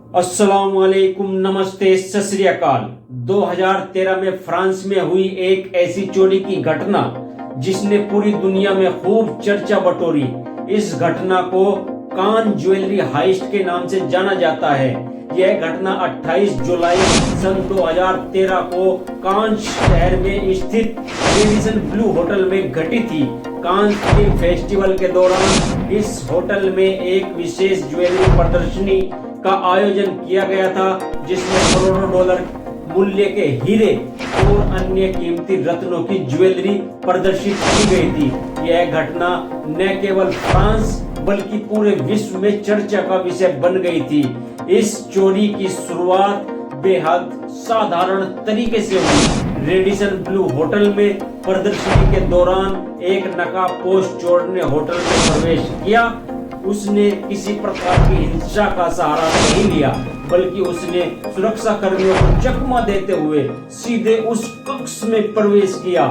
अस्सलाम वालेकुम, नमस्ते, सत श्री अकाल। 2013 में फ्रांस में हुई एक ऐसी चोरी की घटना जिसने पूरी दुनिया में खूब चर्चा बटोरी। इस घटना को कान ज्वेलरी हाइस्ट के नाम से जाना जाता है। यह घटना 28 जुलाई सन 2013 को कान शहर में स्थित रेडिसन ब्लू होटल में घटी थी। कान फिल्म फेस्टिवल के दौरान इस होटल में एक विशेष ज्वेलरी प्रदर्शनी का आयोजन किया गया था, जिसमें करोड़ों डॉलर मूल्य के हीरे और अन्य कीमती रत्नों की ज्वेलरी प्रदर्शित की गई थी। यह घटना न केवल फ्रांस बल्कि पूरे विश्व में चर्चा का विषय बन गई थी। इस चोरी की शुरुआत बेहद साधारण तरीके से हुई। रेडिसन ब्लू होटल में प्रदर्शनी के दौरान एक नकाबपोश चोर ने होटल में प्रवेश किया। उसने किसी प्रकार की हिंसा का सहारा नहीं लिया, बल्कि उसने सुरक्षा कर्मियों को चकमा देते हुए सीधे उस कक्ष में प्रवेश किया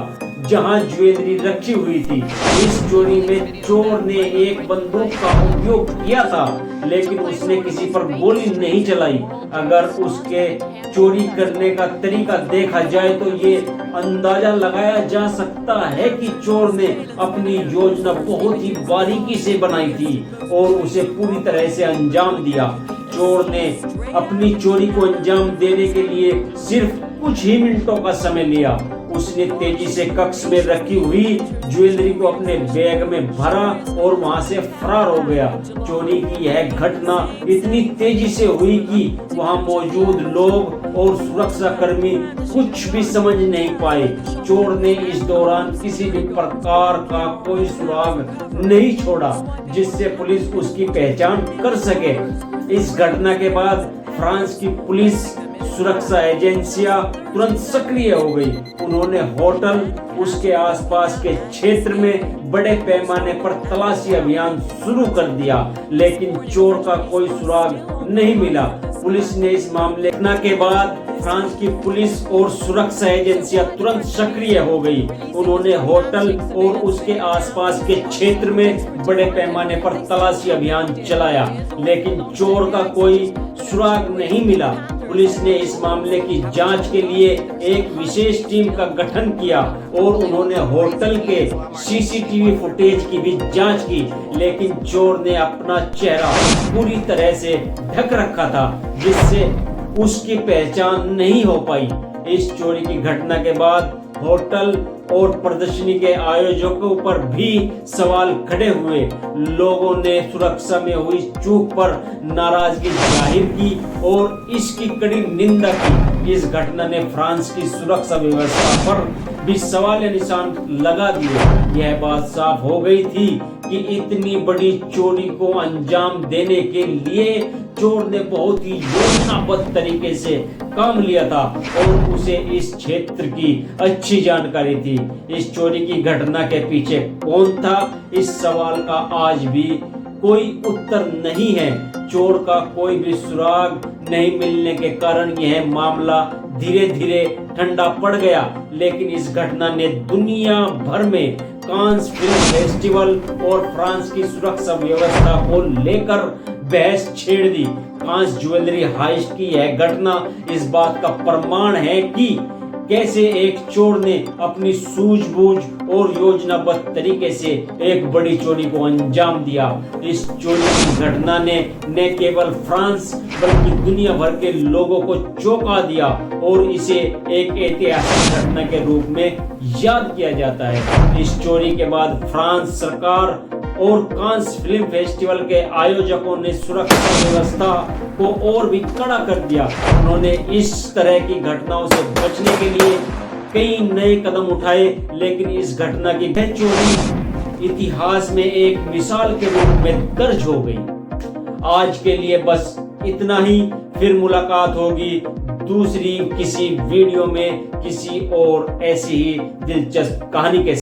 जहां ज्वेलरी रखी हुई थी। इस चोरी में चोर ने एक बंदूक का उपयोग किया था, लेकिन उसने किसी पर गोली नहीं चलाई। अगर उसके चोरी करने का तरीका देखा जाए तो ये अंदाजा लगाया जा सकता है कि चोर ने अपनी योजना बहुत ही बारीकी से बनाई थी और उसे पूरी तरह से अंजाम दिया। चोर ने अपनी चोरी को अंजाम देने के लिए सिर्फ कुछ ही मिनटों का समय लिया। उसने तेजी से कक्ष में रखी हुई ज्वेलरी को अपने बैग में भरा और वहां से फरार हो गया। चोरी की यह घटना इतनी तेजी से हुई कि वहां मौजूद लोग और सुरक्षा कर्मी कुछ भी समझ नहीं पाए। चोर ने इस दौरान किसी भी प्रकार का कोई सुराग नहीं छोड़ा जिससे पुलिस उसकी पहचान कर सके। इस घटना के बाद फ्रांस की पुलिस सुरक्षा एजेंसियां तुरंत सक्रिय हो गई। उन्होंने होटल, उसके आसपास के क्षेत्र में बड़े पैमाने पर तलाशी अभियान शुरू कर दिया, लेकिन चोर का कोई सुराग नहीं मिला। पुलिस ने इस मामले के बाद फ्रांस की पुलिस और सुरक्षा एजेंसियां तुरंत सक्रिय हो गई। उन्होंने होटल और उसके आसपास के क्षेत्र में बड़े पैमाने पर तलाशी अभियान चलाया, लेकिन चोर का कोई सुराग नहीं मिला। पुलिस ने इस मामले की जांच के लिए एक विशेष टीम का गठन किया और उन्होंने होटल के सीसीटीवी फुटेज की भी जांच की, लेकिन चोर ने अपना चेहरा पूरी तरह से ढक रखा था, जिससे उसकी पहचान नहीं हो पाई। इस चोरी की घटना के बाद होटल और प्रदर्शनी के आयोजकों पर भी सवाल खड़े हुए। लोगों ने सुरक्षा में हुई चूक पर नाराजगी जाहिर की और इसकी कड़ी निंदा की। इस घटना ने फ्रांस की सुरक्षा व्यवस्था पर भी सवाल निशान लगा दिए। यह बात साफ हो गई थी कि इतनी बड़ी चोरी को अंजाम देने के लिए चोर ने बहुत ही योजनाबद्ध तरीके से काम लिया था और उसे इस क्षेत्र की अच्छी जानकारी थी। इस चोरी की घटना के पीछे कौन था, इस सवाल का आज भी कोई उत्तर नहीं है। चोर का कोई भी सुराग नहीं मिलने के कारण यह मामला धीरे धीरे ठंडा पड़ गया, लेकिन इस घटना ने दुनिया भर में कांस फिल्म फेस्टिवल और फ्रांस की सुरक्षा व्यवस्था को लेकर बहस छेड़ दी। कांस ज्वेलरी हाइस्ट की यह घटना इस बात का प्रमाण है कि कैसे एक चोर ने अपनी सूझबूझ और योजनाबद्ध तरीके से एक बड़ी चोरी को अंजाम दिया। इस चोरी की घटना ने न केवल फ्रांस बल्कि दुनिया भर के लोगों को चौंका दिया और इसे एक ऐतिहासिक घटना के रूप में याद किया जाता है। इस चोरी के बाद फ्रांस सरकार और कांस फिल्म फेस्टिवल के आयोजकों ने सुरक्षा व्यवस्था को और भी कड़ा कर दिया। उन्होंने इस तरह की घटनाओं से बचने के लिए कई नए कदम उठाए, लेकिन इस घटना की चोरी इतिहास में एक मिसाल के रूप में दर्ज हो गई। आज के लिए बस इतना ही। फिर मुलाकात होगी दूसरी किसी वीडियो में किसी और ऐसी ही दिलचस्प कहानी के साथ।